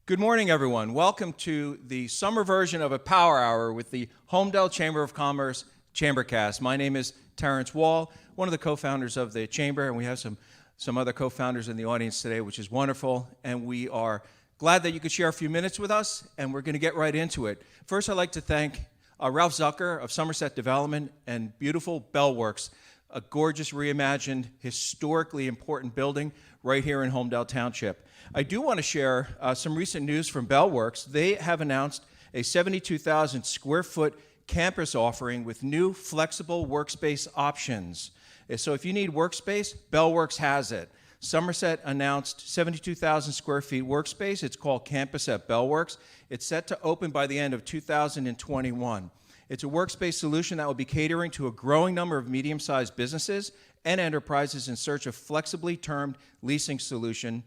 Good morning, everyone. Welcome to the summer version of a Power Hour with the Holmdel Chamber of Commerce ChamberCast. My name is Terrence Wall, one of the co-founders of the Chamber, and we have some other co-founders in the audience today, which is wonderful, and we are glad that you could share a few minutes with us, and we're going to get right into it. First, I'd like to thank Ralph Zucker of Somerset Development and beautiful Bellworks, a gorgeous reimagined, historically important building right here in Holmdel Township. I do want to share some recent news from Bellworks. They have announced a 72,000 square foot campus offering with new flexible workspace options. So if you need workspace, Bellworks has it. Somerset announced 72,000 square feet workspace. It's called Campus at Bellworks. It's set to open by the end of 2021. It's a workspace solution that will be catering to a growing number of medium-sized businesses and enterprises in search of flexibly termed leasing solutions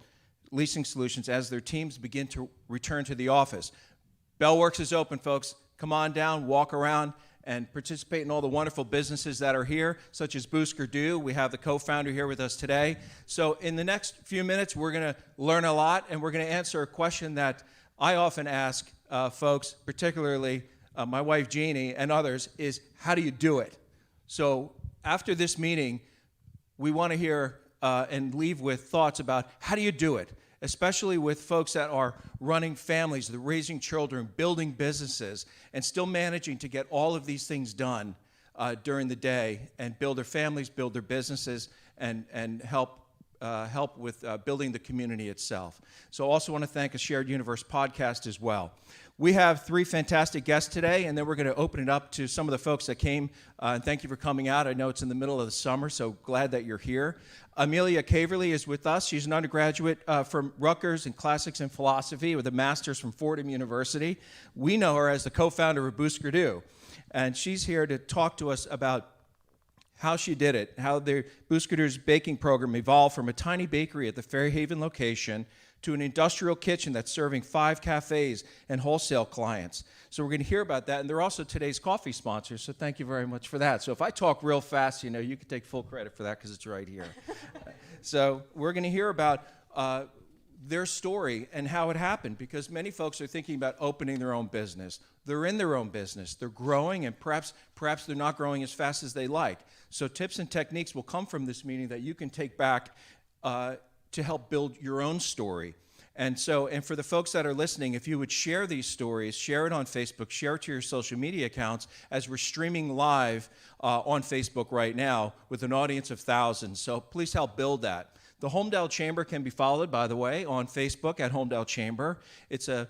as their teams begin to return to the office. Bellworks is open, folks. Come on down, walk around, and participate in all the wonderful businesses that are here, such as Booskerdoo. We have the co-founder here with us today. So in the next few minutes, we're going to learn a lot, and we're going to answer a question that I often ask folks, particularly my wife Jeannie and others, is how do you do it? So after this meeting, we want to hear and leave with thoughts about how do you do it, especially with folks that are running families, they're raising children, building businesses, and still managing to get all of these things done during the day and build their families, build their businesses, and help with building the community itself. So I also want to thank a Shared Universe podcast as well. We have three fantastic guests today, and then we're going to open it up to some of the folks that came, and thank you for coming out. I know it's in the middle of the summer, so glad that you're here. Amelia Caverly is with us. She's an undergraduate from Rutgers in Classics and Philosophy with a master's from Fordham University. We know her as the co-founder of Booskerdoo, and she's here to talk to us about how she did it, how the Booskerdoo's baking program evolved from a tiny bakery at the Fairhaven location to an industrial kitchen that's serving 5 cafes and wholesale clients. So we're going to hear about that, and they're also today's coffee sponsors, so thank you very much for that. So if I talk real fast, you can take full credit for that because it's right here. So we're going to hear about their story and how it happened, because many folks are thinking about opening their own business. They're in their own business. They're growing, and perhaps they're not growing as fast as they like. So tips and techniques will come from this meeting that you can take back to help build your own story. And for the folks that are listening, if you would share these stories, share it on Facebook, share it to your social media accounts, as we're streaming live on Facebook right now with an audience of thousands. So please help build that. The Holmdel Chamber can be followed, by the way, on Facebook at Holmdel Chamber. It's a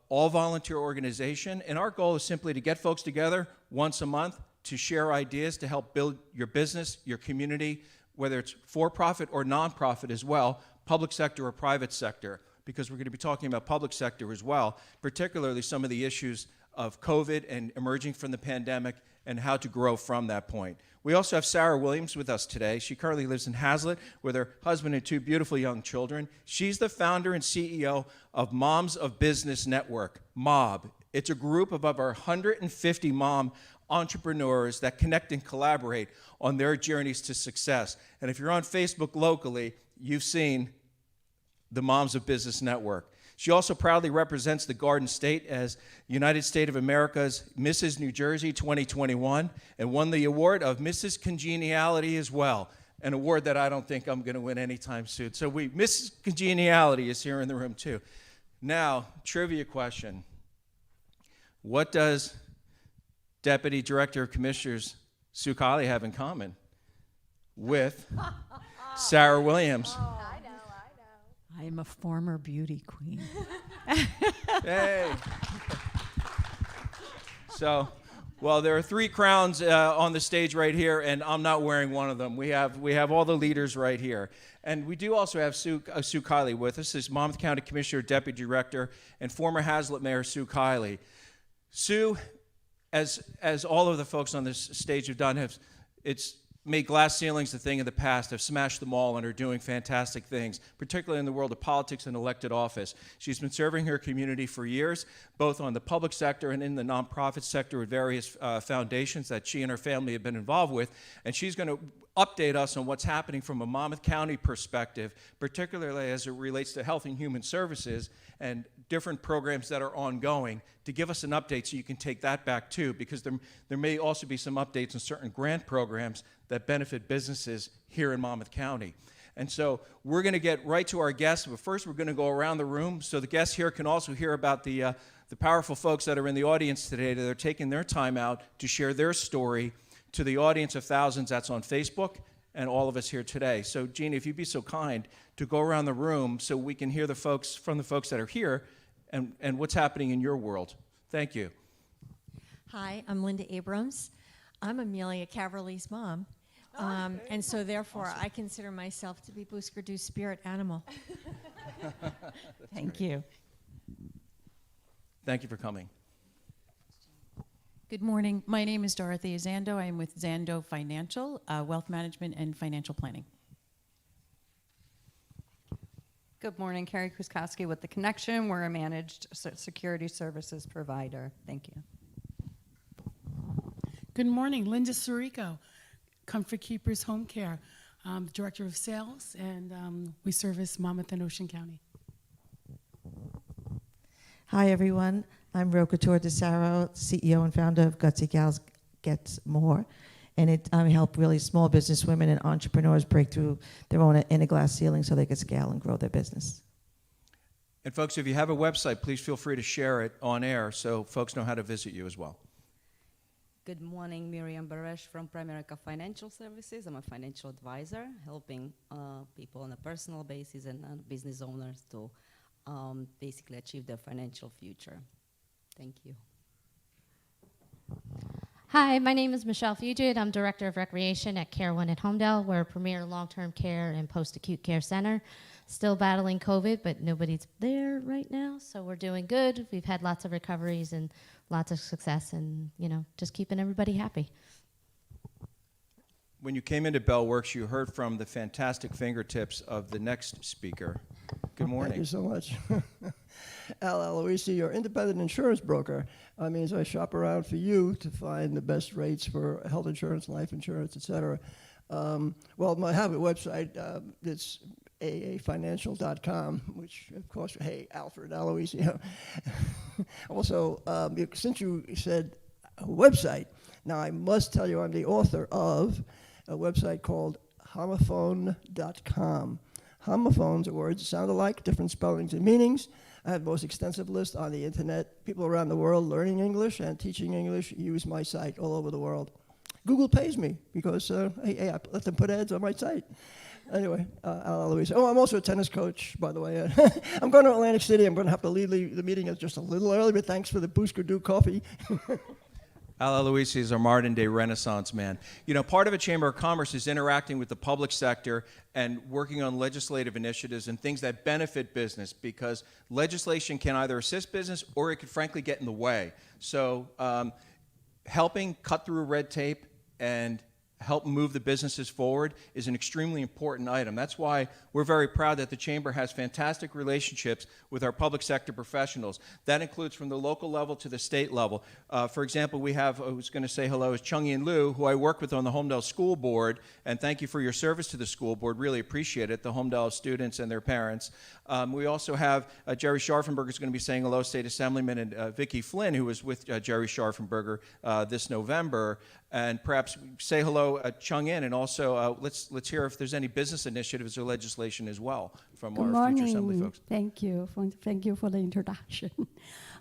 all-volunteer organization, and our goal is simply to get folks together once a month to share ideas to help build your business, your community, whether it's for-profit or non-profit as well, public sector or private sector, because we're going to be talking about public sector as well, particularly some of the issues of COVID and emerging from the pandemic and how to grow from that point. We also have Sarah Williams with us today. She currently lives in Hazlitt with her husband and 2 beautiful young children. She's the founder and CEO of Moms of Business Network, MOB. It's a group of over 150 mom entrepreneurs that connect and collaborate on their journeys to success. And if you're on Facebook locally, you've seen the Moms of Business Network. She also proudly represents the Garden State as United States of America's Mrs. New Jersey 2021 and won the award of Mrs. Congeniality as well, an award that I don't think I'm going to win anytime soon. So Mrs. Congeniality is here in the room too. Now, trivia question. What does Deputy Director of Commissioners Sue Kiley have in common with Sarah Williams? I know. I am a former beauty queen. Hey. So, well, there are 3 crowns on the stage right here, and I'm not wearing one of them. We have all the leaders right here. And we do also have Sue Kiley with us. This is Monmouth County Commissioner, Deputy Director, and former Hazlitt Mayor Sue Kiley. Sue, as all of the folks on this stage have done, it's made glass ceilings a thing of the past, have smashed them all, and are doing fantastic things, particularly in the world of politics and elected office. She's been serving her community for years, both on the public sector and in the nonprofit sector with various foundations that she and her family have been involved with, and she's going to update us on what's happening from a Monmouth County perspective, particularly as it relates to Health and Human Services and different programs that are ongoing, to give us an update so you can take that back too, because there may also be some updates on certain grant programs that benefit businesses here in Monmouth County. And so we're going to get right to our guests, but first we're going to go around the room so the guests here can also hear about the powerful folks that are in the audience today that are taking their time out to share their story to the audience of thousands that's on Facebook and all of us here today. So, Jeannie, if you'd be so kind to go around the room so we can hear the folks that are here and what's happening in your world. Thank you. Hi, I'm Linda Abrams. I'm Amelia Caverly's mom. And so therefore, I consider myself to be Booskerdoo's spirit animal. Thank you. Thank you for coming. Good morning. My name is Dorothea Zando. I am with Zando Financial, Wealth Management and Financial Planning. Good morning, Carrie Kuskowski with The Connection. We're a managed security services provider. Thank you. Good morning, Linda Sirico, Comfort Keepers Home Care, Director of Sales, and we service Monmouth and Ocean County. Hi, everyone. I'm Ro Couture DeSaro, CEO and founder of Gutsy Gals Gets More. And I help really small business women and entrepreneurs break through their own inner glass ceiling so they can scale and grow their business. And folks, if you have a website, please feel free to share it on air so folks know how to visit you as well. Good morning, Miriam Baresh from Primerica Financial Services. I'm a financial advisor, helping people on a personal basis and business owners to basically achieve their financial future. Thank you. Hi, my name is Michelle Fujit. I'm Director of Recreation at Care One at Holmdel. We're a premier long-term care and post-acute care center. Still battling COVID, but nobody's there right now, so we're doing good. We've had lots of recoveries and lots of success and, just keeping everybody happy. When you came into Bellworks, you heard from the fantastic fingertips of the next speaker. Good morning. Thank you so much. Al Aloisi, your independent insurance broker. I mean, so I shop around for you to find the best rates for health insurance, life insurance, et cetera. Well, I have a website. It's aafinancial.com, which, of course, hey, Alfred Aloisi. Also, since you said a website, now I must tell you I'm the author of a website called homophone.com. Homophones are words that sound alike, different spellings and meanings. I have the most extensive list on the internet. People around the world learning English and teaching English use my site all over the world. Google pays me because, hey, I let them put ads on my site. Anyway, Al Aloisi. Oh, I'm also a tennis coach, by the way. I'm going to Atlantic City. I'm going to have to leave the meeting just a little early, but thanks for the Booskerdoo coffee. Al Aloisi is our modern-day Renaissance man. Part of a Chamber of Commerce is interacting with the public sector and working on legislative initiatives and things that benefit business, because legislation can either assist business or it could frankly get in the way. So helping cut through red tape and help move the businesses forward is an extremely important item. That's why we're very proud that the Chamber has fantastic relationships with our public sector professionals. That includes from the local level to the state level. For example, we have, who's going to say hello, is Chung-Yin Liu, who I work with on the Holmdel School Board, and thank you for your service to the school board. Really appreciate it, the Holmdel students and their parents. We also have Jerry Schaffenberger is going to be saying hello, State Assemblyman, and Vikki Flynn, who was with Jerry Schaffenberger this November. And perhaps say hello, Chung-In, and also let's hear if there's any business initiatives or legislation as well from our future Assembly folks. Thank you for the introduction.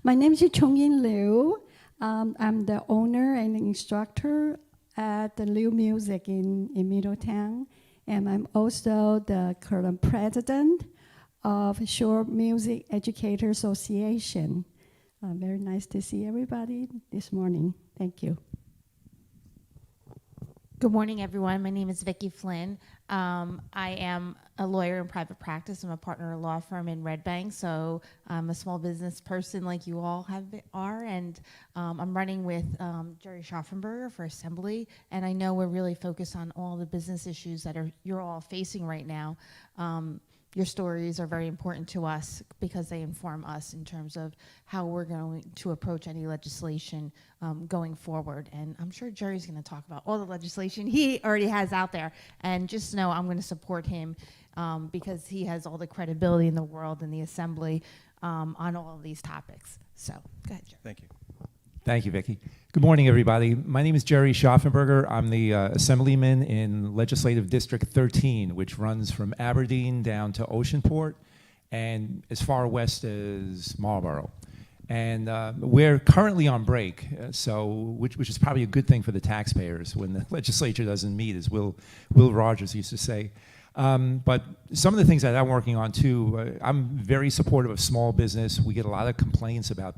My name is Chung-In Liu. I'm the owner and instructor at the Liu Music in Middletown, and I'm also the current president of Shore Music Educator Association. Very nice to see everybody this morning. Thank you. Good morning, everyone. My name is Vikki Flynn. I am a lawyer in private practice. I'm a partner at a law firm in Red Bank, so I'm a small business person like you all are, and I'm running with Jerry Schaffenberger for Assembly, and I know we're really focused on all the business issues that you're all facing right now. your stories are very important to us because they inform us in terms of how we're going to approach any legislation going forward. And I'm sure Jerry's going to talk about all the legislation he already has out there. And just know I'm going to support him because he has all the credibility in the world in the Assembly on all of these topics. So, go ahead, Jerry. Thank you. Thank you, Vikki. Good morning, everybody. My name is Jerry Schaffenberger. I'm the Assemblyman in Legislative District 13, which runs from Aberdeen down to Oceanport and as far west as Marlborough. And we're currently on break, which is probably a good thing for the taxpayers when the legislature doesn't meet, as Will Rogers used to say. But some of the things that I'm working on too, I'm very supportive of small business. We get a lot of complaints about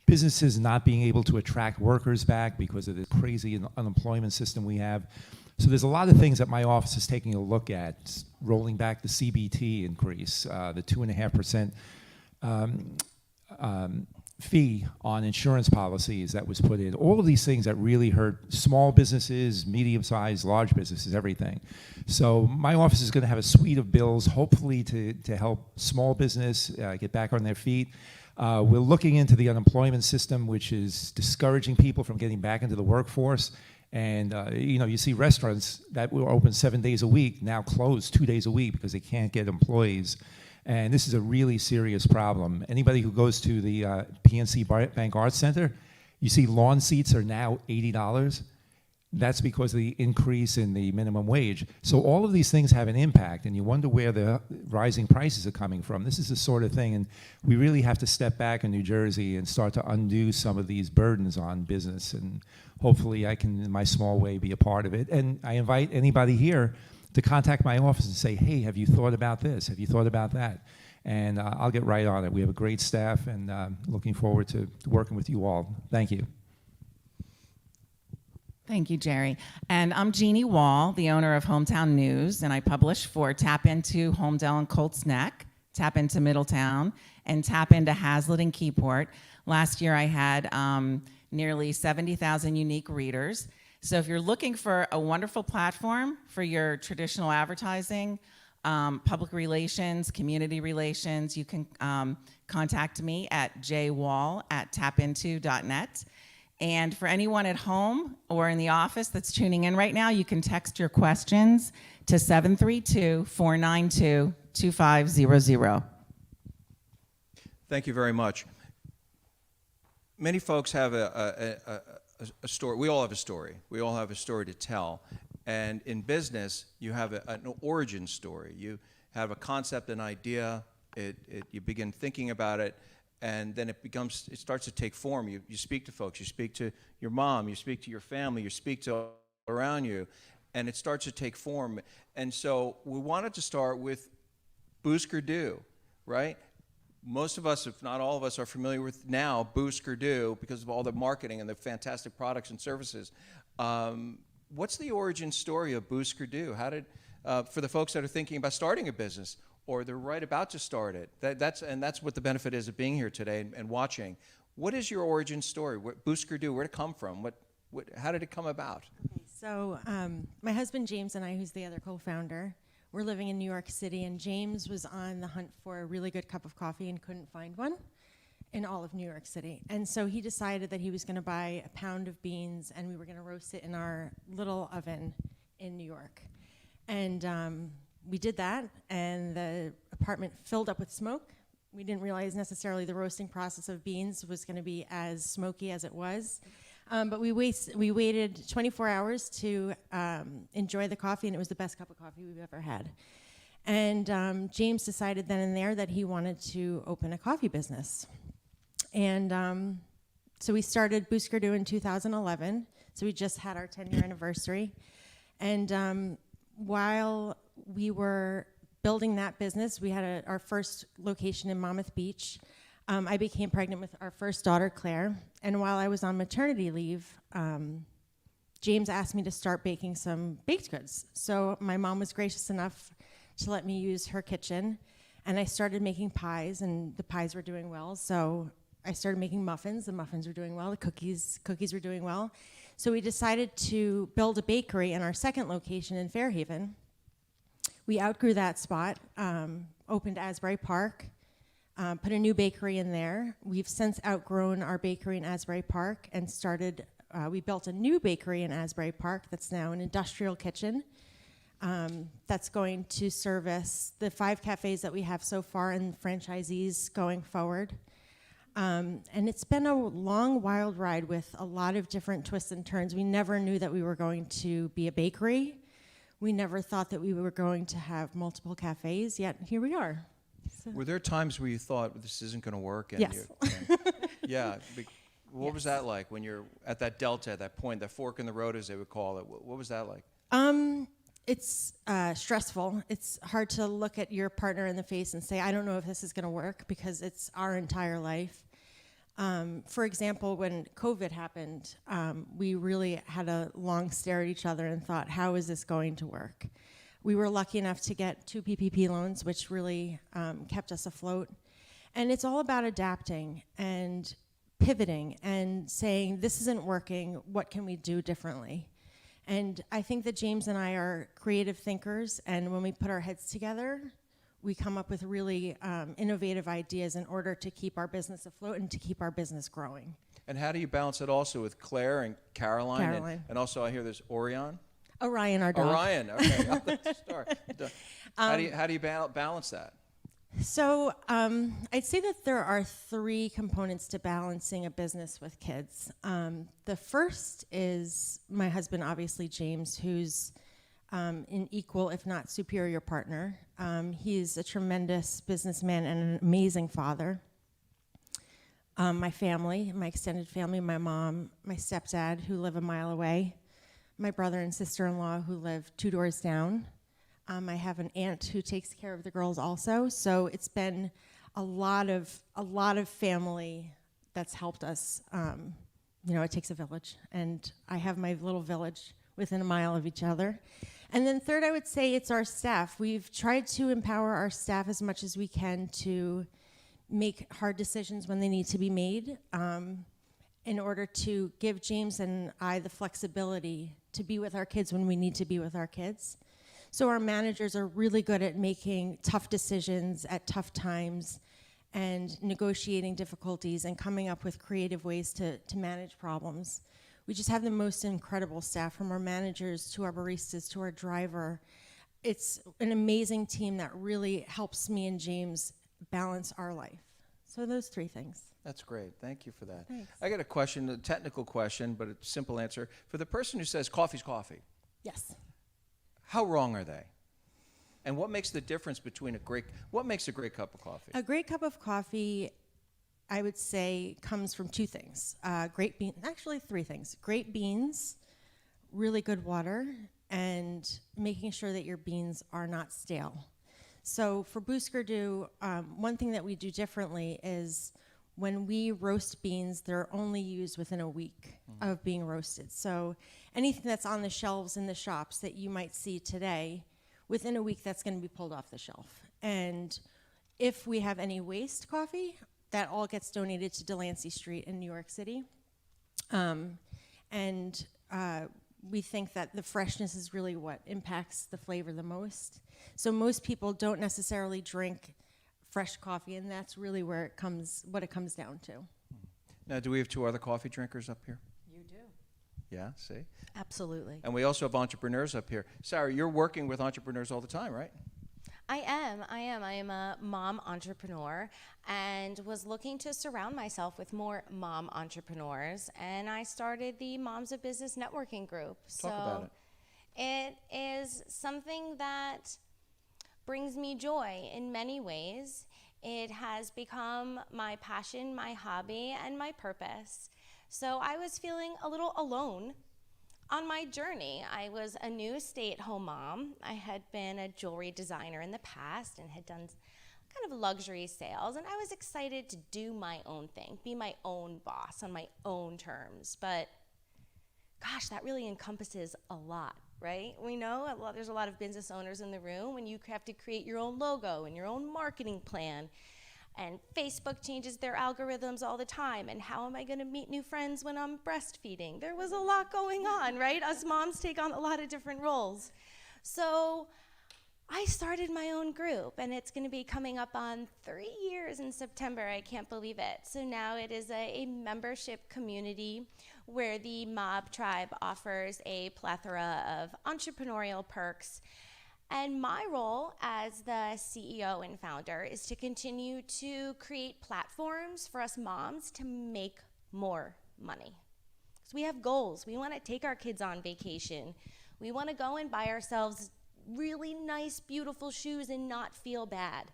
businesses not being able to attract workers back because of this crazy unemployment system we have. So there's a lot of things that my office is taking a look at, rolling back the CBT increase, the 2.5% fee on insurance policies that was put in. All of these things that really hurt small businesses, medium-sized, large businesses, everything. So my office is going to have a suite of bills, hopefully to help small business get back on their feet. We're looking into the unemployment system, which is discouraging people from getting back into the workforce. And you see restaurants that were open 7 days a week now close 2 days a week because they can't get employees. And this is a really serious problem. Anybody who goes to the PNC Bank Arts Center, you see lawn seats are now $80. That's because of the increase in the minimum wage. So all of these things have an impact, and you wonder where the rising prices are coming from. This is the sort of thing, and we really have to step back in New Jersey and start to undo some of these burdens on business, and hopefully I can, in my small way, be a part of it. And I invite anybody here to contact my office and say, hey, have you thought about this? Have you thought about that? And I'll get right on it. We have a great staff, and looking forward to working with you all. Thank you. Thank you, Jerry. And I'm Jeannie Wall, the owner of Hometown News, and I publish for Tap Into Holmdel and Colts Neck, Tap Into Middletown, and Tap Into Hazlitt and Keyport. Last year I had nearly 70,000 unique readers. So if you're looking for a wonderful platform for your traditional advertising, public relations, community relations, you can contact me at jwall@tapinto.net. And for anyone at home or in the office that's tuning in right now, you can text your questions to 732-492-2500. Thank you very much. Many folks have a story. We all have a story. We all have a story to tell. And in business, you have an origin story. You have a concept, an idea. You begin thinking about it. And then it starts to take form. You speak to folks, you speak to your mom, you speak to your family, you speak to all around you, and it starts to take form. And so we wanted to start with Booskerdoo, right? Most of us, if not all of us, are familiar with now Booskerdoo because of all the marketing and the fantastic products and services. What's the origin story of Booskerdoo? How did, for the folks that are thinking about starting a business, or they're right about to start it. That's what the benefit is of being here today and watching. What is your origin story? Booskerdoo, where did it come from? How did it come about? Okay, so my husband James and I, who's the other co-founder, we're living in New York City, and James was on the hunt for a really good cup of coffee and couldn't find one in all of New York City. And so he decided that he was going to buy a pound of beans, and we were going to roast it in our little oven in New York. And we did that, and the apartment filled up with smoke. We didn't realize necessarily the roasting process of beans was going to be as smoky as it was. But we waited 24 hours to enjoy the coffee, and it was the best cup of coffee we've ever had. And James decided then and there that he wanted to open a coffee business. And so we started Booskerdoo in 2011. So we just had our 10-year anniversary. And while we were building that business, we had our first location in Monmouth Beach. I became pregnant with our first daughter, Claire, and while I was on maternity leave, James asked me to start baking some baked goods. So my mom was gracious enough to let me use her kitchen, and I started making pies, and the pies were doing well. So I started making muffins. The muffins were doing well. The cookies were doing well. So we decided to build a bakery in our second location in Fairhaven. We outgrew that spot, opened Asbury Park, put a new bakery in there. We've since outgrown our bakery in Asbury Park and started, we built a new bakery in Asbury Park that's now an industrial kitchen that's going to service the 5 cafes that we have so far and franchisees going forward. And it's been a long, wild ride with a lot of different twists and turns. We never knew that we were going to be a bakery. We never thought that we were going to have multiple cafes, yet here we are. So. Were there times where you thought this isn't going to work? And Yes. Yeah. What was that like when you're at that delta, at that point, that fork in the road, as they would call it? What was that like? It's stressful. It's hard to look at your partner in the face and say, I don't know if this is going to work, because it's our entire life. For example, when COVID happened, we really had a long stare at each other and thought, how is this going to work? We were lucky enough to get 2 PPP loans, which really kept us afloat. And it's all about adapting and pivoting and saying, this isn't working, what can we do differently? And I think that James and I are creative thinkers, and when we put our heads together, we come up with really innovative ideas in order to keep our business afloat and to keep our business growing. And how do you balance it also with Claire and Caroline? And also I hear there's Orion? Orion, our dog. Orion, okay. Oh, that's the star. How do you balance that? So I'd say that there are 3 components to balancing a business with kids. The first is my husband, obviously James, who's an equal, if not superior partner. He's a tremendous businessman and an amazing father. My family, my extended family, my mom, my stepdad, who live a mile away, my brother and sister-in-law, who live 2 doors down. I have an aunt who takes care of the girls also. So it's been a lot of family that's helped us. It takes a village, and I have my little village within a mile of each other. And then third, I would say it's our staff. We've tried to empower our staff as much as we can to make hard decisions when they need to be made, in order to give James and I the flexibility to be with our kids when we need to be with our kids. So our managers are really good at making tough decisions at tough times and negotiating difficulties and coming up with creative ways to manage problems. We just have the most incredible staff, from our managers to our baristas to our driver. It's an amazing team that really helps me and James balance our life. So those 3 things. That's great. Thank you for that. Thanks. I got a question, a technical question, but a simple answer. For the person who says coffee's coffee, Yes. how wrong are they? And what makes the difference between what makes a great cup of coffee? A great cup of coffee, I would say, comes from 2 things. Great beans, actually 3 things. Great beans, really good water, and making sure that your beans are not stale. So for Booskerdoo, one thing that we do differently is when we roast beans, they're only used within a week of being roasted. So anything that's on the shelves in the shops that you might see today, within a week that's going to be pulled off the shelf. And if we have any waste coffee, that all gets donated to Delancey Street in New York City. We think that the freshness is really what impacts the flavor the most. So most people don't necessarily drink fresh coffee, and that's really what it comes down to. Now, do we have 2 other coffee drinkers up here? You do. Yeah, see? Absolutely. And we also have entrepreneurs up here. Sarah, you're working with entrepreneurs all the time, right? I am. I am a mom entrepreneur and was looking to surround myself with more mom entrepreneurs. And I started the Moms of Business networking group. Talk about it. It is something that brings me joy in many ways. It has become my passion, my hobby, and my purpose. So I was feeling a little alone on my journey. I was a new stay-at-home mom. I had been a jewelry designer in the past and had done kind of luxury sales, and I was excited to do my own thing, be my own boss on my own terms. But gosh, that really encompasses a lot, right? We know there's a lot of business owners in the room, and you have to create your own logo and your own marketing plan. And Facebook changes their algorithms all the time. And how am I going to meet new friends when I'm breastfeeding? There was a lot going on, right? Us moms take on a lot of different roles. So I started my own group, and it's going to be coming up on 3 years in September. I can't believe it. So now it is a membership community where the Mob Tribe offers a plethora of entrepreneurial perks. And my role as the CEO and founder is to continue to create platforms for us moms to make more money. So we have goals. We want to take our kids on vacation. We want to go and buy ourselves really nice, beautiful shoes and not feel bad.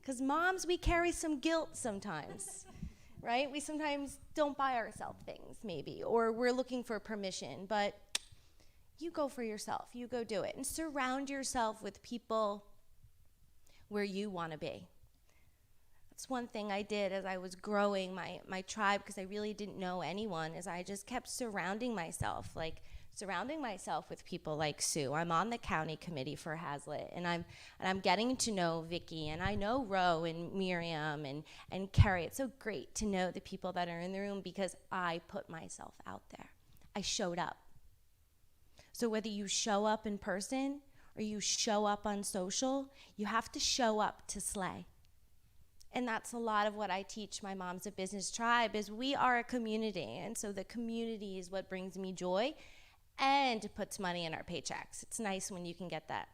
Because moms, we carry some guilt sometimes, right? We sometimes don't buy ourselves things, maybe, or we're looking for permission, but you go for yourself. You go do it. And surround yourself with people where you want to be. That's one thing I did as I was growing my tribe, because I really didn't know anyone, is I just kept surrounding myself with people like Sue. I'm on the county committee for Hazlitt, and I'm getting to know Vikki, and I know Ro and Miriam and Carrie. It's so great to know the people that are in the room because I put myself out there. I showed up. So whether you show up in person or you show up on social, you have to show up to slay. And that's a lot of what I teach my Moms of Business tribe, is we are a community. And so the community is what brings me joy and puts money in our paychecks. It's nice when you can get that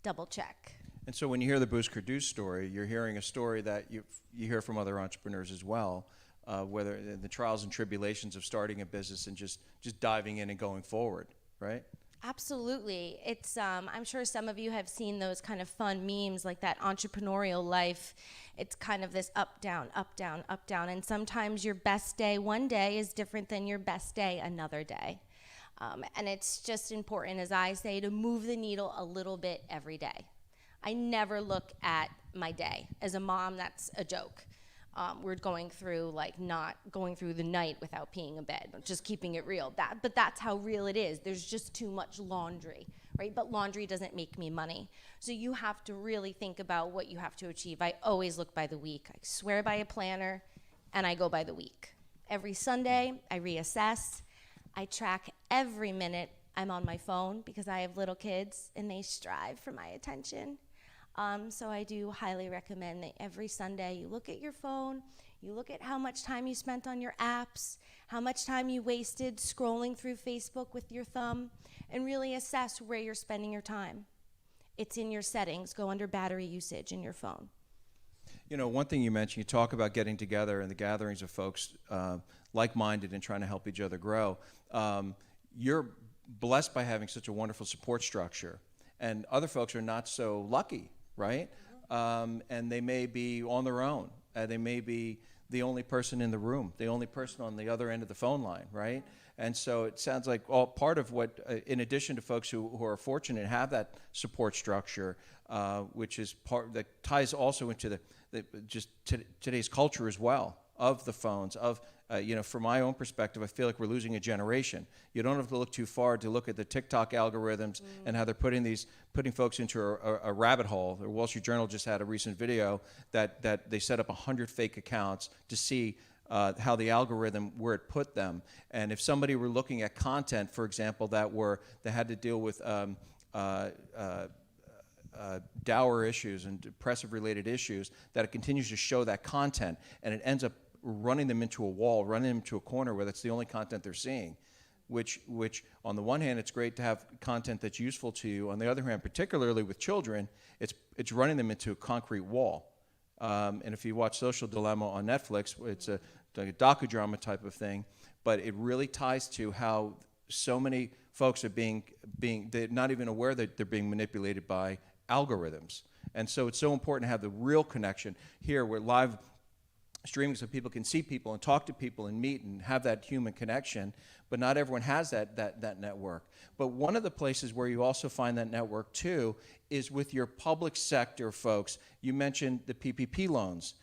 double check. And so when you hear the Booskerdoo story, you're hearing a story that you hear from other entrepreneurs as well, whether in the trials and tribulations of starting a business and just diving in and going forward, right? Absolutely. It's I'm sure some of you have seen those kind of fun memes, like that entrepreneurial life. It's kind of this up, down, up, down, up, down. And sometimes your best day one day is different than your best day another day. And it's just important, as I say, to move the needle a little bit every day. I never look at my day. As a mom, that's a joke. We're going through, like, not going through the night without peeing in bed, just keeping it real. But that's how real it is. There's just too much laundry, right? But laundry doesn't make me money. So you have to really think about what you have to achieve. I always look by the week. I swear by a planner, and I go by the week. Every Sunday, I reassess. I track every minute I'm on my phone because I have little kids, and they strive for my attention. So I do highly recommend that every Sunday you look at your phone, you look at how much time you spent on your apps, how much time you wasted scrolling through Facebook with your thumb, and really assess where you're spending your time. It's in your settings. Go under battery usage in your phone. You know, one thing you mentioned, you talk about getting together and the gatherings of folks like-minded and trying to help each other grow. You're blessed by having such a wonderful support structure, and other folks are not so lucky, right? And they may be on their own. They may be the only person in the room, the only person on the other end of the phone line, right? And so it sounds like all part of what, in addition to folks who are fortunate to have that support structure, which is part that ties also into today's culture as well, of the phones, of from my own perspective, I feel like we're losing a generation. You don't have to look too far to look at the TikTok algorithms and how they're putting folks into a rabbit hole. The Wall Street Journal just had a recent video that they set up 100 fake accounts to see how the algorithm, where it put them. And if somebody were looking at content, for example, that had to deal with dour issues and depressive-related issues, that it continues to show that content, and it ends up running them into a wall, running them into a corner where that's the only content they're seeing, which on the one hand, it's great to have content that's useful to you. On the other hand, particularly with children, it's running them into a concrete wall. And if you watch Social Dilemma on Netflix, it's like a docudrama type of thing, but it really ties to how so many folks are they're not even aware that they're being manipulated by algorithms. And so it's so important to have the real connection. Here, we're live streaming so people can see people and talk to people and meet and have that human connection, but not everyone has that network. But one of the places where you also find that network too is with your public sector folks. You mentioned the PPP loans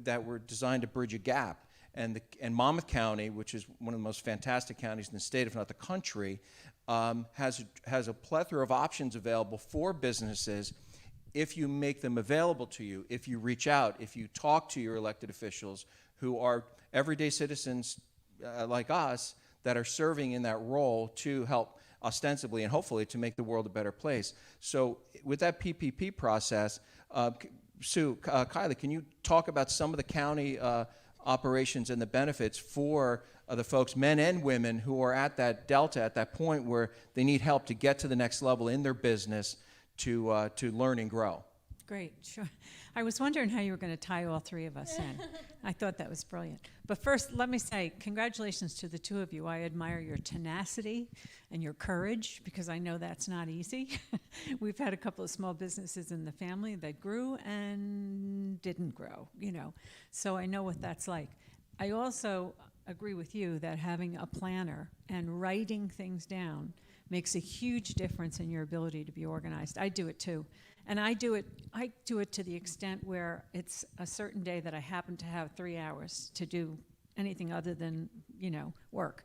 that were designed to bridge a gap, and Monmouth County, which is one of the most fantastic counties in the state, if not the country, has a plethora of options available for businesses if you make them available to you, if you reach out, if you talk to your elected officials who are everyday citizens like us that are serving in that role to help ostensibly and hopefully to make the world a better place. So with that PPP process, Kiley, can you talk about some of the county operations and the benefits for the folks, men and women, who are at that delta, at that point where they need help to get to the next level in their business to learn and grow? Great, sure. I was wondering how you were going to tie all three of us in. I thought that was brilliant. But first, let me say congratulations to the two of you. I admire your tenacity and your courage, because I know that's not easy. We've had a couple of small businesses in the family that grew and didn't grow, so I know what that's like. I also agree with you that having a planner and writing things down makes a huge difference in your ability to be organized. I do it too. And I do it to the extent where it's a certain day that I happen to have 3 hours to do anything other than, work.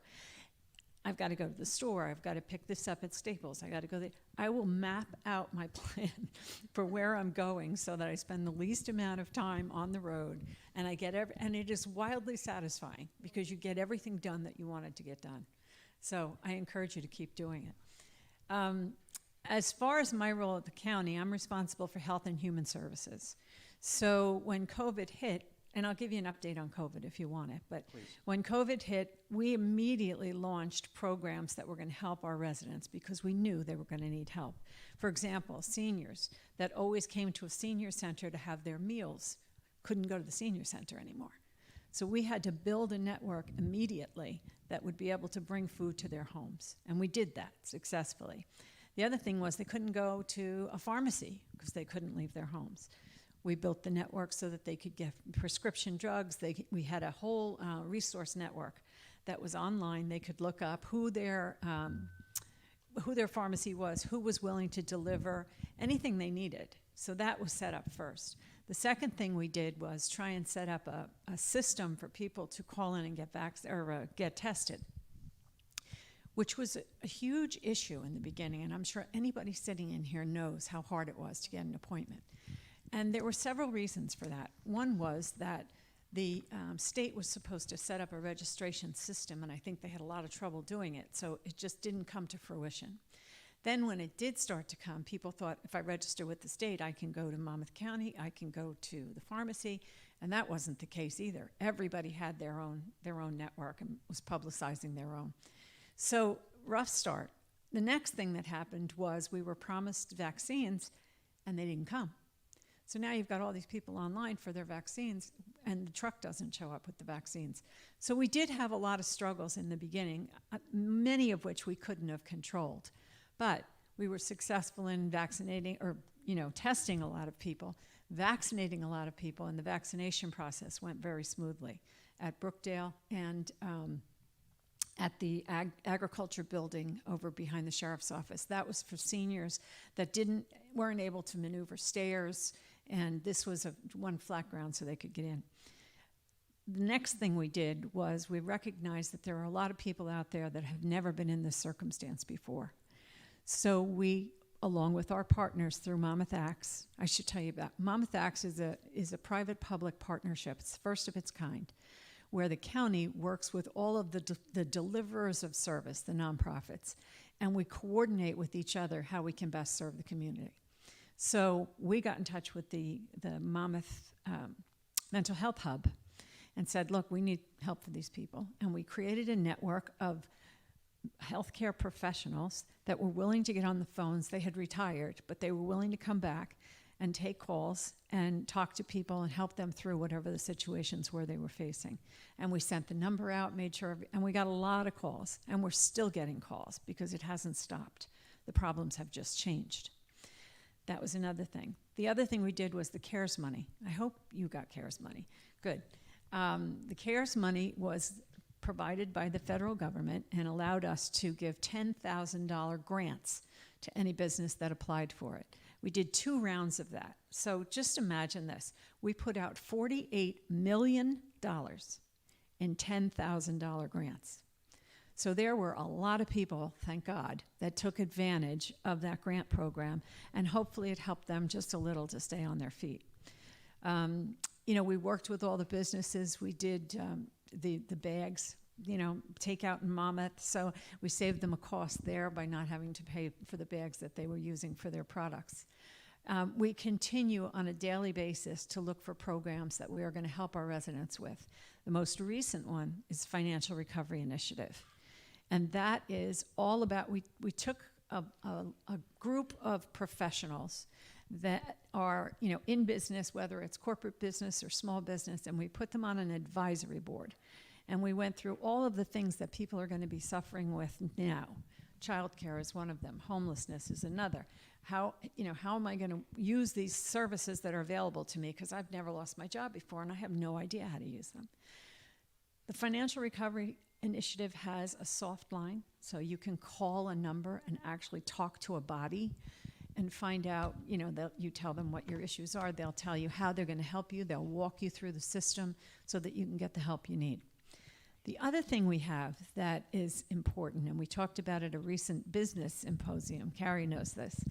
I've got to go to the store. I've got to pick this up at Staples. I got to go there. I will map out my plan for where I'm going so that I spend the least amount of time on the road, and I get and it is wildly satisfying because you get everything done that you wanted to get done. So I encourage you to keep doing it. As far as my role at the county, I'm responsible for health and human services. So when COVID hit, and I'll give you an update on COVID if you want it, but Please. When COVID hit, we immediately launched programs that were going to help our residents because we knew they were going to need help. For example, seniors that always came to a senior center to have their meals couldn't go to the senior center anymore. So we had to build a network immediately that would be able to bring food to their homes, and we did that successfully. The other thing was they couldn't go to a pharmacy because they couldn't leave their homes. We built the network so that they could get prescription drugs. We had a whole resource network that was online. They could look up who their pharmacy was, who was willing to deliver anything they needed. So that was set up first. The second thing we did was try and set up a system for people to call in and get tested, which was a huge issue in the beginning, and I'm sure anybody sitting in here knows how hard it was to get an appointment. And there were several reasons for that. One was that the state was supposed to set up a registration system, and I think they had a lot of trouble doing it, so it just didn't come to fruition. Then when it did start to come, people thought, if I register with the state, I can go to Monmouth County, I can go to the pharmacy, and that wasn't the case either. Everybody had their own network and was publicizing their own. So, rough start. The next thing that happened was we were promised vaccines, and they didn't come. So now you've got all these people online for their vaccines, and the truck doesn't show up with the vaccines. So we did have a lot of struggles in the beginning, many of which we couldn't have controlled. But we were successful in vaccinating, or testing a lot of people, vaccinating a lot of people, and the vaccination process went very smoothly at Brookdale and at the agriculture building over behind the sheriff's office. That was for seniors that weren't able to maneuver stairs, and this was one flat ground so they could get in. The next thing we did was we recognized that there are a lot of people out there that have never been in this circumstance before. So we, along with our partners through Monmouth Acts, I should tell you about Monmouth Acts is a private-public partnership. It's the first of its kind, where the county works with all of the deliverers of service, the nonprofits, and we coordinate with each other how we can best serve the community. So we got in touch with the Monmouth Mental Health Hub and said, look, we need help for these people. And we created a network of healthcare professionals that were willing to get on the phones. They had retired, but they were willing to come back and take calls and talk to people and help them through whatever the situations were they were facing. And we sent the number out, made sure, and we got a lot of calls, and we're still getting calls because it hasn't stopped. The problems have just changed. That was another thing. The other thing we did was the CARES money. I hope you got CARES money. Good. The CARES money was provided by the federal government and allowed us to give $10,000 grants to any business that applied for it. We did 2 rounds of that. So just imagine this. We put out $48 million in $10,000 grants. So there were a lot of people, thank God, that took advantage of that grant program, and hopefully it helped them just a little to stay on their feet. We worked with all the businesses. We did the bags. takeout in Monmouth. So we saved them a cost there by not having to pay for the bags that they were using for their products. We continue on a daily basis to look for programs that we are going to help our residents with. The most recent one is Financial Recovery Initiative. And that is all about, we took a group of professionals that are in business, whether it's corporate business or small business, and we put them on an advisory board. And we went through all of the things that people are going to be suffering with now. Childcare is one of them. Homelessness is another. How am I going to use these services that are available to me? Because I've never lost my job before, and I have no idea how to use them. The Financial Recovery Initiative has a soft line, so you can call a number and actually talk to a body and find out, you tell them what your issues are. They'll tell you how they're going to help you. They'll walk you through the system so that you can get the help you need. The other thing we have that is important, and we talked about at a recent business symposium, Carrie knows this,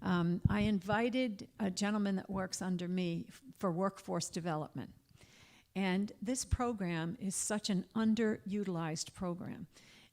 I invited a gentleman that works under me for workforce development. And this program is such an underutilized program.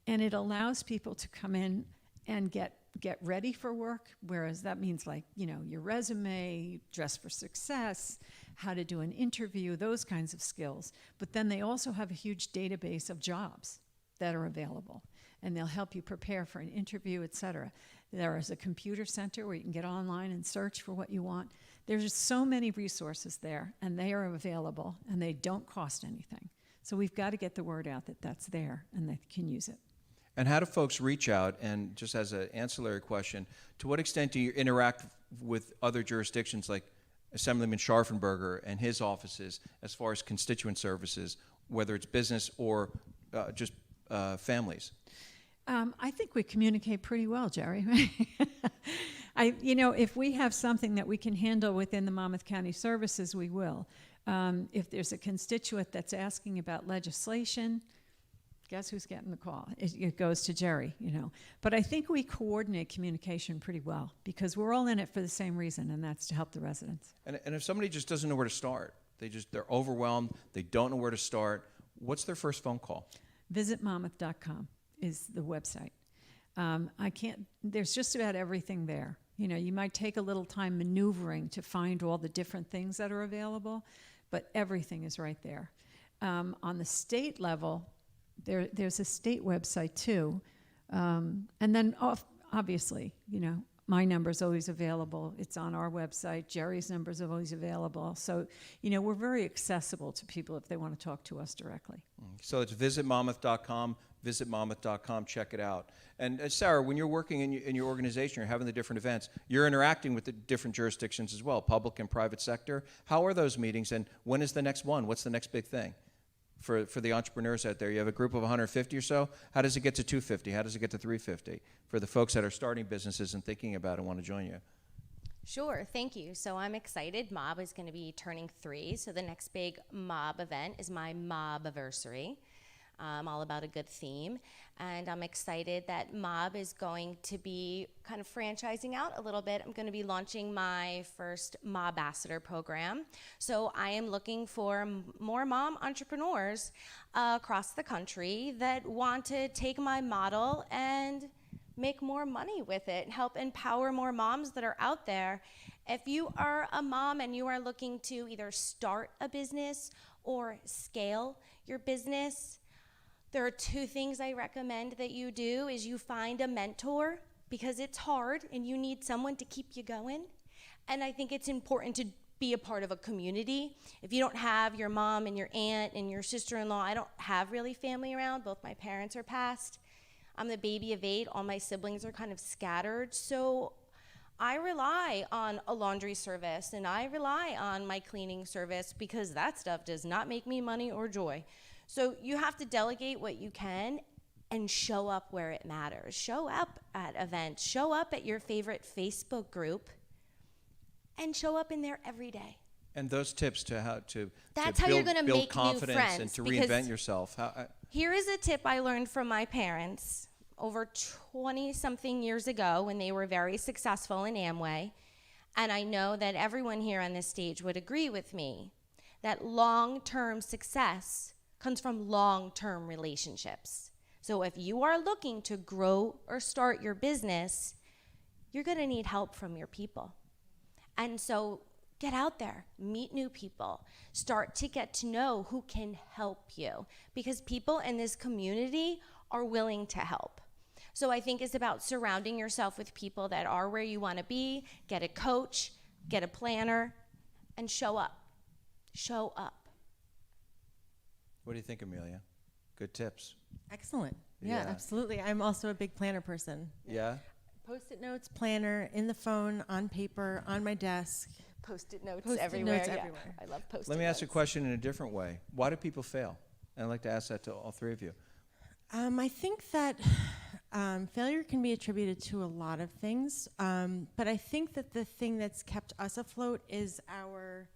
And it allows people to come in and get ready for work, whereas that means your resume, dress for success, how to do an interview, those kinds of skills. But then they also have a huge database of jobs that are available, and they'll help you prepare for an interview, et cetera. There is a computer center where you can get online and search for what you want. There's just so many resources there, and they are available, and they don't cost anything. So we've got to get the word out that that's there and they can use it. And how do folks reach out? And just as an ancillary question, to what extent do you interact with other jurisdictions like Assemblyman Schaffenberger and his offices as far as constituent services, whether it's business or just families? I think we communicate pretty well, Jerry. If we have something that we can handle within the Monmouth County Services, we will. If there's a constituent that's asking about legislation, guess who's getting the call? It goes to Jerry, But I think we coordinate communication pretty well because we're all in it for the same reason, and that's to help the residents. And if somebody just doesn't know where to start, they're overwhelmed, they don't know where to start, what's their first phone call? VisitMonmouth.com is the website. There's just about everything there. You might take a little time maneuvering to find all the different things that are available, but everything is right there. On the state level, there's a state website too. And then obviously, my number is always available. It's on our website. Jerry's number is always available. So, we're very accessible to people if they want to talk to us directly. So it's visitmonmouth.com, visitmonmouth.com, check it out. And Sarah, when you're working in your organization, you're having the different events, you're interacting with the different jurisdictions as well, public and private sector. How are those meetings, and when is the next one? What's the next big thing? For the entrepreneurs out there, you have a group of 150 or so. How does it get to 250? How does it get to 350? For the folks that are starting businesses and thinking about it and want to join you. Sure, thank you. So I'm excited. Mob is going to be turning 3. So the next big Mob event is my Mobiversary. All about a good theme. And I'm excited that Mob is going to be kind of franchising out a little bit. I'm going to be launching my first Mobambassador program. So I am looking for more mom entrepreneurs across the country that want to take my model and make more money with it, help empower more moms that are out there. If you are a mom and you are looking to either start a business or scale your business, there are 2 things I recommend that you do is you find a mentor because it's hard and you need someone to keep you going. And I think it's important to be a part of a community. If you don't have your mom and your aunt and your sister-in-law, I don't have really family around. Both my parents are passed. I'm the baby of 8. All my siblings are kind of scattered. So I rely on a laundry service and I rely on my cleaning service because that stuff does not make me money or joy. So you have to delegate what you can and show up where it matters. Show up at events, show up at your favorite Facebook group, and show up in there every day. And those tips to how to build confidence new friends, and to reinvent yourself. Here is a tip I learned from my parents over 20-something years ago when they were very successful in Amway. And I know that everyone here on this stage would agree with me that long-term success comes from long-term relationships. So if you are looking to grow or start your business, you're going to need help from your people. And so get out there, meet new people, start to get to know who can help you, because people in this community are willing to help. So I think it's about surrounding yourself with people that are where you want to be, get a coach, get a planner, and show up. Show up. What do you think, Amelia? Good tips. Excellent. Yeah, absolutely. I'm also a big planner person. Yeah? Post-it notes, planner, in the phone, on paper, on my desk. Post-it notes Post-it everywhere. notes Yeah. everywhere. I love post-it Let me ask you a notes. question in a different way. Why do people fail? And I'd like to ask that to all three of you. I think that failure can be attributed to a lot of things, but I think that the thing that's kept us afloat is our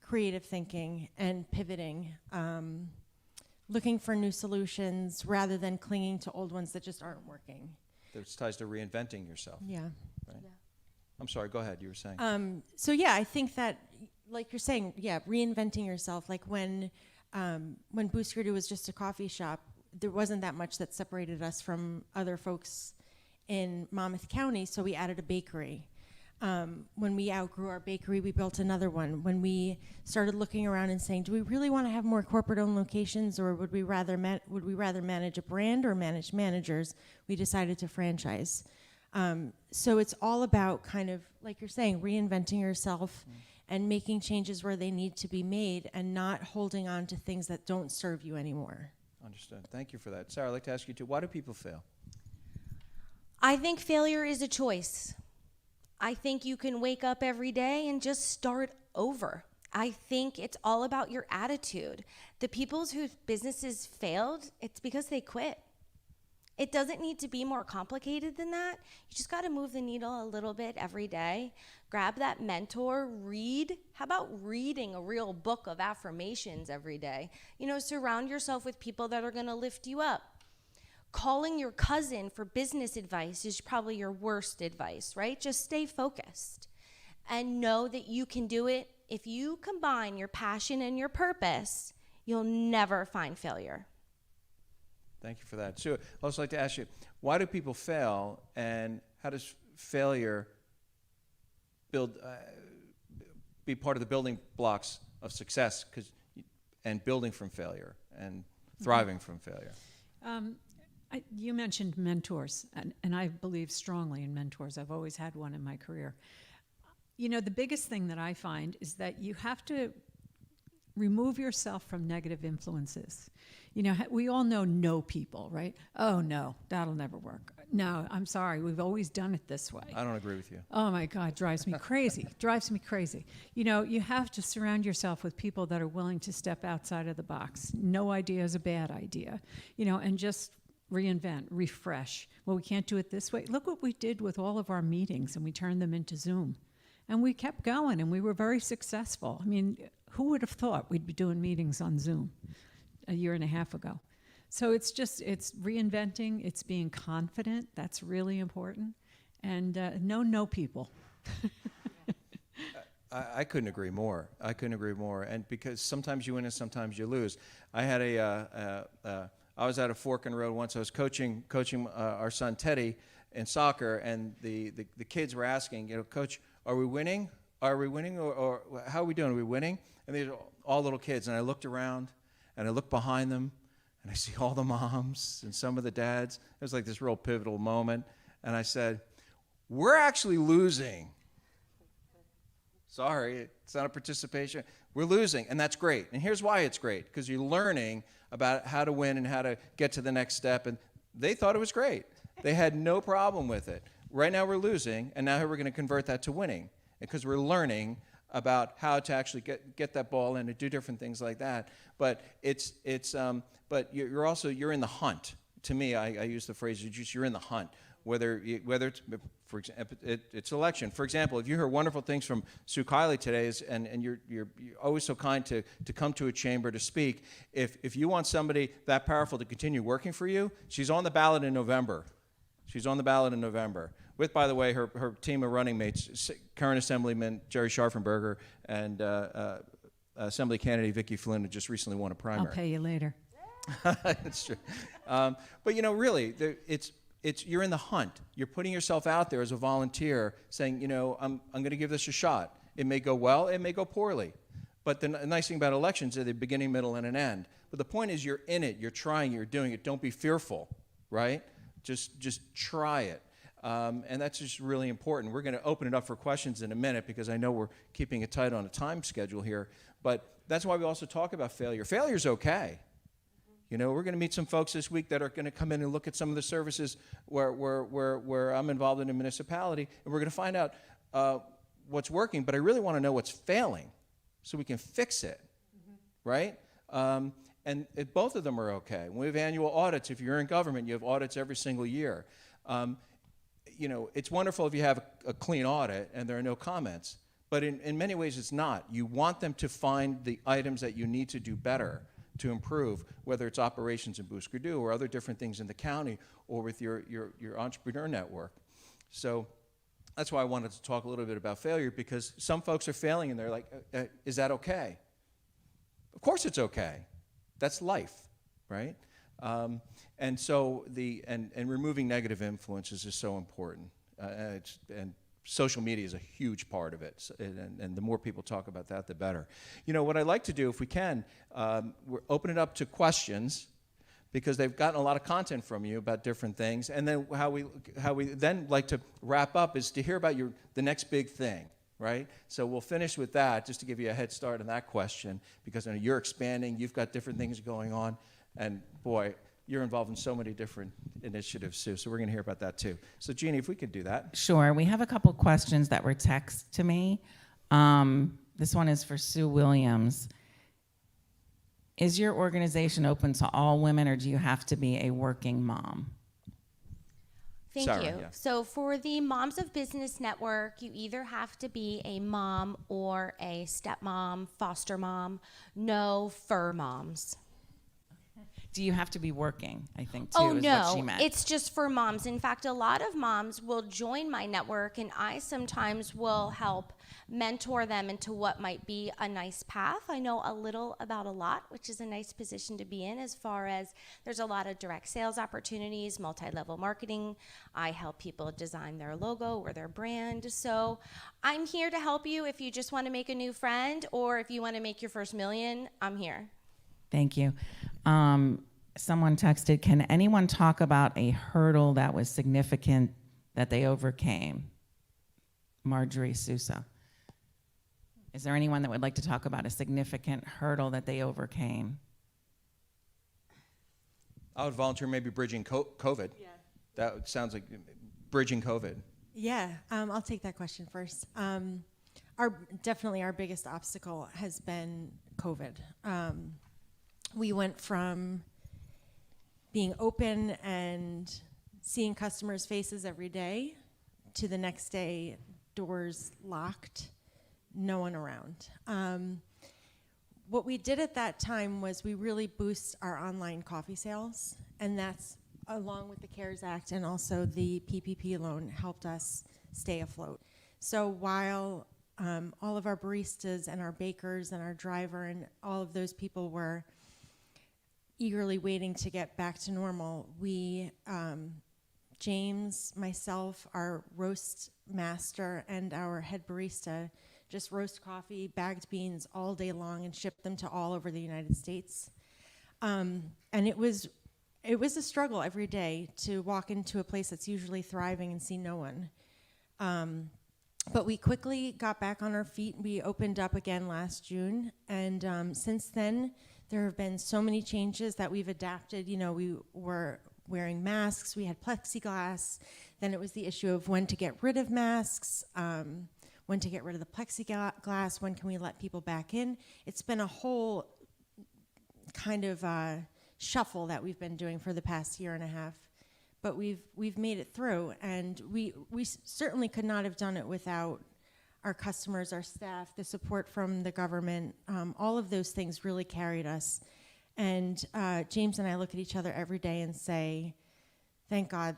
creative thinking and pivoting, looking for new solutions rather than clinging to old ones that just aren't working. That ties to reinventing yourself. Yeah. Right? Yeah. I'm sorry, go ahead, you were saying. So yeah, I think that, like you're saying, reinventing yourself. Like when Booskerdoo was just a coffee shop, there wasn't that much that separated us from other folks in Monmouth County, so we added a bakery. When we outgrew our bakery, we built another one. When we started looking around and saying, do we really want to have more corporate-owned locations, or would we rather manage a brand or manage managers? We decided to franchise. So it's all about kind of, like you're saying, reinventing yourself and making changes where they need to be made and not holding on to things that don't serve you anymore. Understood. Thank you for that. Sarah, I'd like to ask you too, why do people fail? I think failure is a choice. I think you can wake up every day and just start over. I think it's all about your attitude. The people whose businesses failed, it's because they quit. It doesn't need to be more complicated than that. You just got to move the needle a little bit every day. Grab that mentor, read. How about reading a real book of affirmations every day? You know, surround yourself with people that are going to lift you up. Calling your cousin for business advice is probably your worst advice, right? Just stay focused and know that you can do it. If you combine your passion and your purpose, you'll never find failure. Thank you for that. So I'd also like to ask you, why do people fail, and how does failure be part of the building blocks of success and building from failure and thriving from failure? You mentioned mentors, and I believe strongly in mentors. I've always had one in my career. You know, the biggest thing that I find is that you have to remove yourself from negative influences. You know, we all know no people, right? Oh, no, that'll never work. No, I'm sorry, we've always done it this way. I don't agree with you. Oh my God, drives me crazy, drives me crazy. You know, you have to surround yourself with people that are willing to step outside of the box. No idea is a bad idea, you know, and just reinvent, refresh. Well, we can't do it this way. Look what we did with all of our meetings, and we turned them into Zoom. And we kept going, and we were very successful. I mean, who would have thought we'd be doing meetings on Zoom a year and a half ago? So it's reinventing, it's being confident, that's really important, and no people. I couldn't agree more. I couldn't agree more. And because sometimes you win and sometimes you lose. I had I was at a fork in the road once. I was coaching our son Teddy in soccer, and the kids were asking, you know, Coach, are we winning? Are we winning, or how are we doing? Are we winning? And these are all little kids. And I looked around, and I looked behind them, and I see all the moms and some of the dads. It was like this real pivotal moment. And I said, we're actually losing. Sorry, it's not a participation. We're losing, and that's great. And here's why it's great, because you're learning about how to win and how to get to the next step. And they thought it was great. They had no problem with it. Right now we're losing, and now we're going to convert that to winning, because we're learning about how to actually get that ball in and do different things like that. But but you're in the hunt. To me, I use the phrase you're in the hunt. Whether it's, for example, it's election. For example, if you hear wonderful things from Sue Kiley today, and you're always so kind to come to a chamber to speak, if you want somebody that powerful to continue working for you, she's on the ballot in November. She's on the ballot in November with, by the way, her team of running mates, current Assemblyman Jerry Schaffenberger and Assembly candidate Vikki Flynn, who just recently won a I'll primary. pay you later. It's true. But you know, really, you're in the hunt. You're putting yourself out there as a volunteer, saying, you know, I'm going to give this a shot. It may go well, it may go poorly. But the nice thing about elections is the beginning, middle, and an end. But the point is, you're in it, you're trying, you're doing it. Don't be fearful, right? Just try it. And that's just really important. We're going to open it up for questions in a minute because I know we're keeping it tight on a time schedule here. But that's why we also talk about failure. Failure's okay. You know, we're going to meet some folks this week that are going to come in and look at some of the services where I'm involved in a municipality, and we're going to find out what's working, but I really want to know what's failing so we can fix it, right? And both of them are okay. When we have annual audits, if you're in government, you have audits every single year. You know, it's wonderful if you have a clean audit and there are no comments, but in many ways it's not. You want them to find the items that you need to do better to improve, whether it's operations in Booskerdoo or other different things in the county or with your entrepreneur network. So that's why I wanted to talk a little bit about failure, because some folks are failing and they're like, is that okay? Of course it's okay. That's life, right? And so and removing negative influences is so important. And social media is a huge part of it. And the more people talk about that, the better. You know, what I'd like to do, if we can, we're open it up to questions, because they've gotten a lot of content from you about different things. And then how we then like to wrap up is to hear about the next big thing, right? So we'll finish with that, just to give you a head start on that question, because I know you're expanding, you've got different things going on, and boy, you're involved in so many different initiatives too. So we're going to hear about that too. So Jeannie, if we could do that. Sure. We have a couple questions that were texted to me. This one is for Sue Williams. Is your organization open to all women, or do you have to be a working mom? Thank Sarah, you. yeah. So for the Moms of Business Network, you either have to be a mom or a stepmom, foster mom, no fur moms. Do you have to be working, I think, too, Oh, is no. what she meant. It's just for moms. In fact, a lot of moms will join my network, and I sometimes will help mentor them into what might be a nice path. I know a little about a lot, which is a nice position to be in, as far as there's a lot of direct sales opportunities, multi-level marketing. I help people design their logo or their brand. So I'm here to help you if you just want to make a new friend, or if you want to make your first million, I'm here. Thank you. Someone texted, can anyone talk about a hurdle that was significant that they overcame? Marjorie Sousa. Is there anyone that would like to talk about a significant hurdle that they overcame? I would volunteer maybe bridging COVID. Yeah. That sounds like bridging COVID. Yeah, I'll take that question first. Definitely our biggest obstacle has been COVID. We went from being open and seeing customers' faces every day to the next day, doors locked, no one around. What we did at that time was we really boost our online coffee sales, and that's along with the CARES Act and also the PPP loan helped us stay afloat. So while all of our baristas and our bakers and our driver and all of those people were eagerly waiting to get back to normal, we, James, myself, our roast master, and our head barista just roast coffee, bagged beans all day long and shipped them to all over the United States. And it was a struggle every day to walk into a place that's usually thriving and see no one. But we quickly got back on our feet. We opened up again last June, and since then, there have been so many changes that we've adapted. You know, we were wearing masks, we had plexiglass, then it was the issue of when to get rid of masks, when to get rid of the plexiglass, when can we let people back in. It's been a whole kind of shuffle that we've been doing for the past year and a half. But we've made it through, and we certainly could not have done it without our customers, our staff, the support from the government. All of those things really carried us. And James and I look at each other every day and say, thank God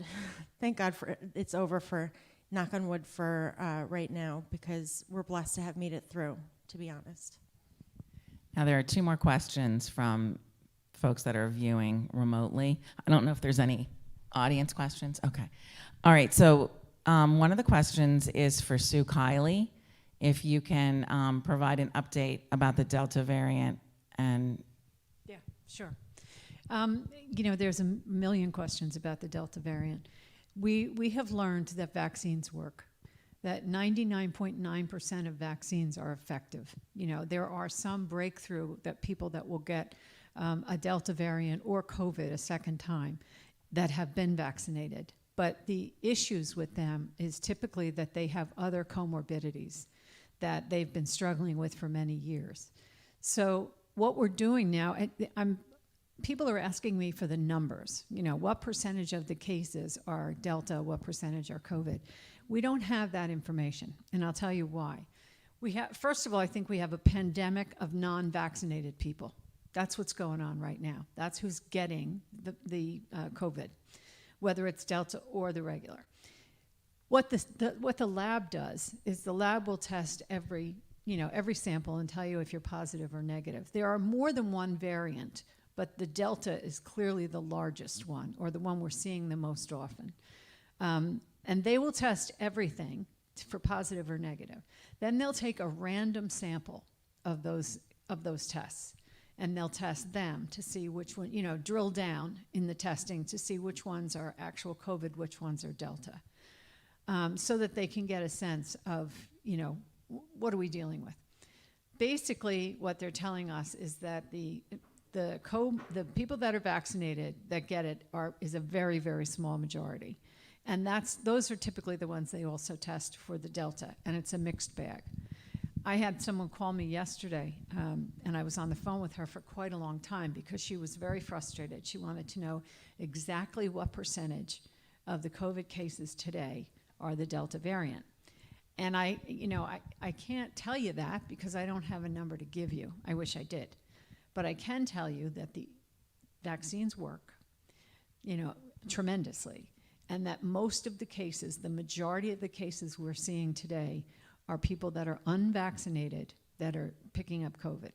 for it's over, for knock on wood, for right now, because we're blessed to have made it through, to be honest. Now, there are two more questions from folks that are viewing remotely. I don't know if there's any audience questions. Okay. All right. So one of the questions is for Sue Kiley. If you can provide an update about the Delta variant and... Yeah, sure. There's a million questions about the Delta variant. We have learned that vaccines work, that 99.9% of vaccines are effective. There are some breakthrough that people that will get a Delta variant or COVID a second time that have been vaccinated. But the issues with them is typically that they have other comorbidities that they've been struggling with for many years. So what we're doing now, people are asking me for the numbers. What percentage of the cases are Delta, what percentage are COVID? We don't have that information, and I'll tell you why. First of all, I think we have a pandemic of non-vaccinated people. That's what's going on right now. That's who's getting the COVID, whether it's Delta or the regular. What the lab does is the lab will test every sample and tell you if you're positive or negative. There are more than one variant, but the Delta is clearly the largest one, or the one we're seeing the most often. And they will test everything for positive or negative. Then they'll take a random sample of those tests, and they'll test them to see which one, drill down in the testing to see which ones are actual COVID, which ones are Delta, so that they can get a sense of, what are we dealing with? Basically, what they're telling us is that the people that are vaccinated that get it is a very, very small majority. And those are typically the ones they also test for the Delta, and it's a mixed bag. I had someone call me yesterday, and I was on the phone with her for quite a long time because she was very frustrated. She wanted to know exactly what percentage of the COVID cases today are the Delta variant. And I can't tell you that because I don't have a number to give you. I wish I did. But I can tell you that the vaccines work, tremendously. And that most of the cases, the majority of the cases we're seeing today are people that are unvaccinated that are picking up COVID.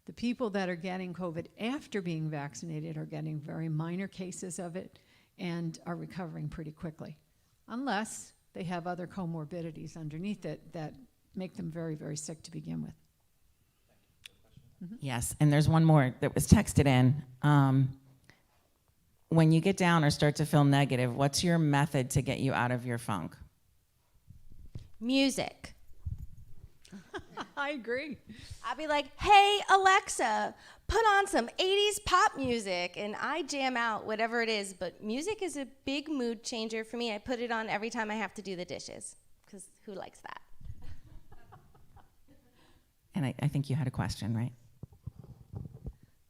The people that are getting COVID after being vaccinated are getting very minor cases of it and are recovering pretty quickly, unless they have other comorbidities underneath it that make them very, very sick to begin with. Yes, and there's one more that was texted in. When you get down or start to feel negative, what's your method to get you out of your funk? Music. I agree. I'll be like, hey, Alexa, put on some 80s pop music, and I jam out whatever it is. But music is a big mood changer for me. I put it on every time I have to do the dishes, because who likes that? And I think you had a question, right?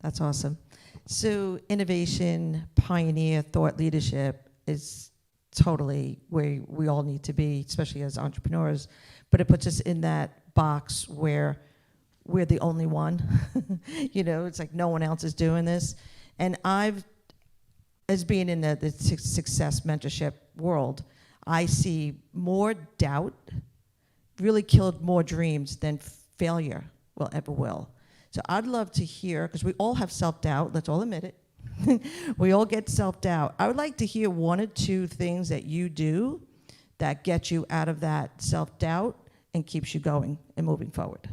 That's awesome. So innovation, pioneer, thought leadership is totally where we all need to be, especially as entrepreneurs. But it puts us in that box where we're the only one. It's like no one else is doing this. And as being in the success mentorship world, I see more doubt really killed more dreams than failure ever will. So I'd love to hear, because we all have self-doubt, let's all admit it. We all get self-doubt. I would like to hear one or two things that you do that get you out of that self-doubt and keeps you going and moving forward.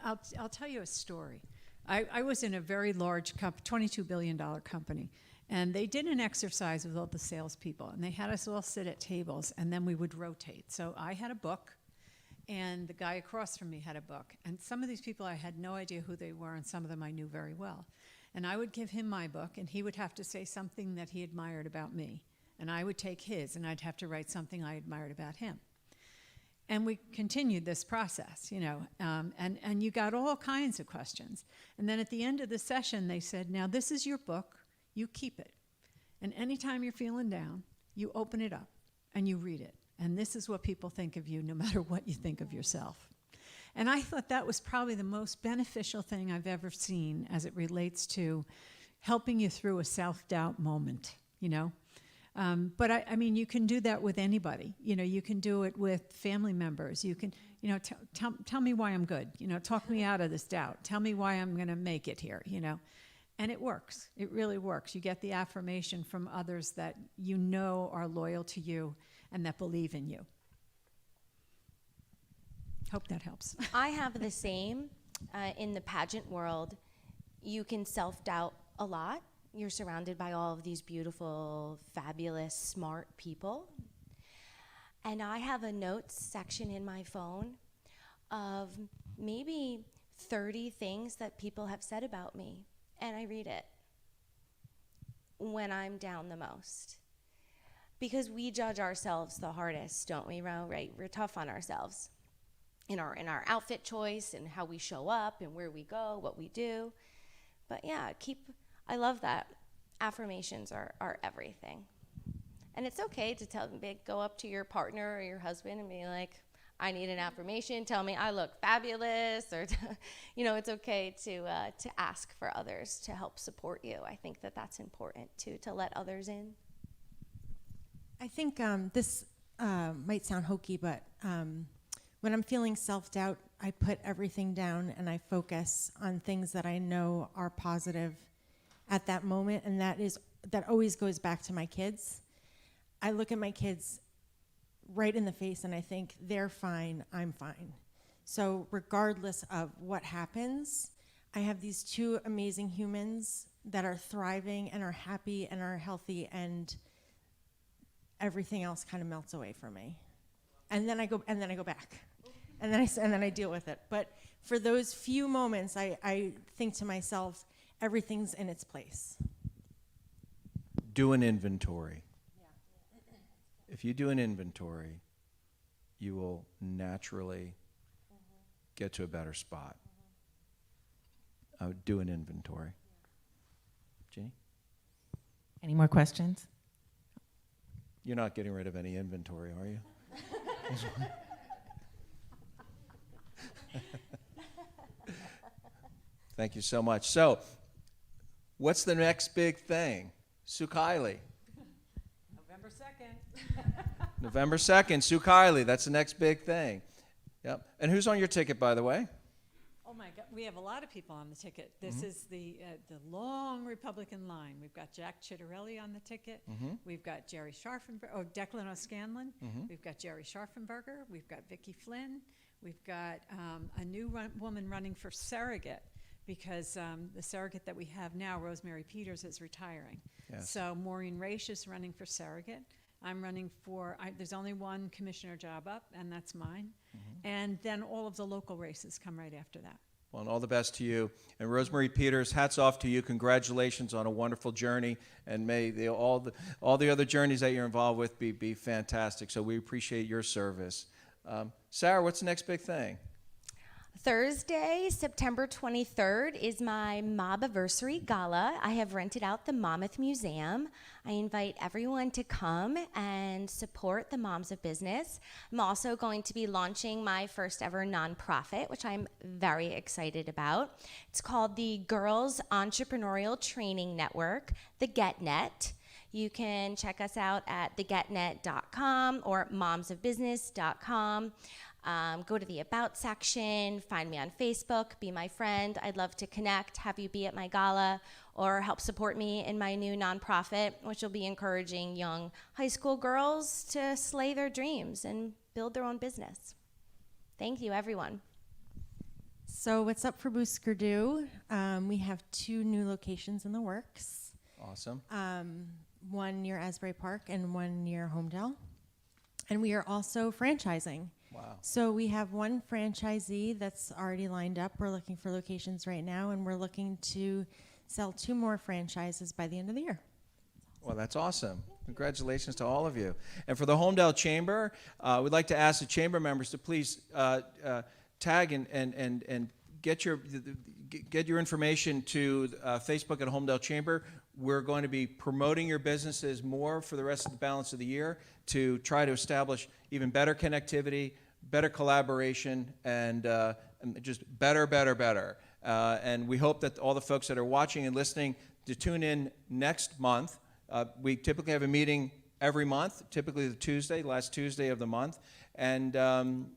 I'll tell you a story. I was in a very large $22 billion company, and they did an exercise with all the salespeople, and they had us all sit at tables, and then we would rotate. So I had a book, and the guy across from me had a book. And some of these people, I had no idea who they were, and some of them I knew very well. And I would give him my book, and he would have to say something that he admired about me. And I would take his, and I'd have to write something I admired about him. And we continued this process, and you got all kinds of questions. And then at the end of the session, they said, now this is your book, you keep it. And anytime you're feeling down, you open it up and you read it. And this is what people think of you, no matter what you think of yourself. And I thought that was probably the most beneficial thing I've ever seen as it relates to helping you through a self-doubt moment, But I mean, you can do that with anybody. You can do it with family members. You can, you know, tell me why I'm good. You know, talk me out of this doubt. Tell me why I'm going to make it here, you know. And it works. It really works. You get the affirmation from others that you know are loyal to you and that believe in you. Hope that helps. I have the same in the pageant world. You can self-doubt a lot. You're surrounded by all of these beautiful, fabulous, smart people. And I have a notes section in my phone of maybe 30 things that people have said about me. And I read it when I'm down the most. Because we judge ourselves the hardest, don't we, Ro? Right? We're tough on ourselves in our outfit choice and how we show up and where we go, what we do. But yeah, I love that. Affirmations are everything. And it's okay to go up to your partner or your husband and be like, I need an affirmation. Tell me I look fabulous, or you know, it's okay to ask for others to help support you. I think that's important too, to let others in. I think this might sound hokey, but when I'm feeling self-doubt, I put everything down and I focus on things that I know are positive at that moment, and that always goes back to my kids. I look at my kids right in the face and I think, they're fine, I'm fine. So regardless of what happens, I have these two amazing humans that are thriving and are happy and are healthy, and everything else kind of melts away from me. And then I go back. And then I deal with it. But for those few moments, I think to myself, everything's in its place. Do an inventory. If you do an inventory, you will naturally get to a better spot. I would do an inventory. Jeannie? Any more questions? You're not getting rid of any inventory, are you? Thank you so much. So, what's the next big thing? Kiley. November 2nd. November 2nd, Kiley. That's the next big thing. Yep. And who's on your ticket, by the way? Oh my God, we have a lot of people on the ticket. This is the long Republican line. We've got Jack Chitterelli on the ticket. We've got Jerry Schaffenberger, Declan O'Scanlan. We've got Jerry Schaffenberger. We've got Vikki Flynn. We've got a new woman running for surrogate, because the surrogate that we have now, Rosemary Peters, is retiring. Yes. So Maureen Raish is running for surrogate. I'm running for, there's only one commissioner job up, and that's mine. And then all of the local races come right after that. Well, and all the best to you. And Rosemary Peters, hats off to you. Congratulations on a wonderful journey. And may all the other journeys that you're involved with be fantastic. So we appreciate your service. Sarah, what's the next big thing? Thursday, September 23rd, is my Mobiversary Gala. I have rented out the Monmouth Museum. I invite everyone to come and support the moms of business. I'm also going to be launching my first ever nonprofit, which I'm very excited about. It's called the Girls Entrepreneurial Training Network, the GetNet. You can check us out at thegetnet.com or momsofbusiness.com. Go to the About section, find me on Facebook, be my friend. I'd love to connect, have you be at my gala, or help support me in my new nonprofit, which will be encouraging young high school girls to slay their dreams and build their own business. Thank you, everyone. So what's up for Booskerdoo? We have 2 new locations in the works. Awesome. One near Asbury Park and one near Holmdel. And we are also franchising. Wow. So we have one franchisee that's already lined up. We're looking for locations right now, and we're looking to sell 2 more franchises by the end of the year. Well, that's awesome. Congratulations to all of you. And for the Holmdel Chamber, we'd like to ask the chamber members to please tag and get your information to Facebook at Holmdel Chamber. We're going to be promoting your businesses more for the rest of the balance of the year to try to establish even better connectivity, better collaboration, and just better. And we hope that all the folks that are watching and listening to tune in next month. We typically have a meeting every month, typically the last Tuesday of the month. And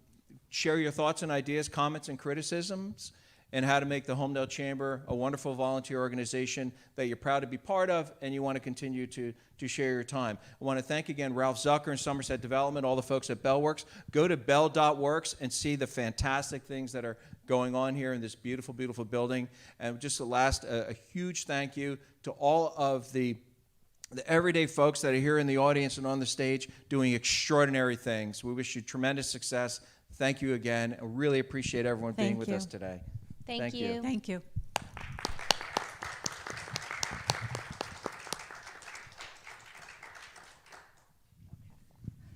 share your thoughts and ideas, comments and criticisms, and how to make the Holmdel Chamber a wonderful volunteer organization that you're proud to be part of and you want to continue to share your time. I want to thank again Ralph Zucker and Somerset Development, all the folks at Bellworks. Go to bell.works and see the fantastic things that are going on here in this beautiful, beautiful building. And just a huge thank you to all of the everyday folks that are here in the audience and on the stage doing extraordinary things. We wish you tremendous success. Thank you again. I really appreciate everyone being with us today. Thank you. Thank you.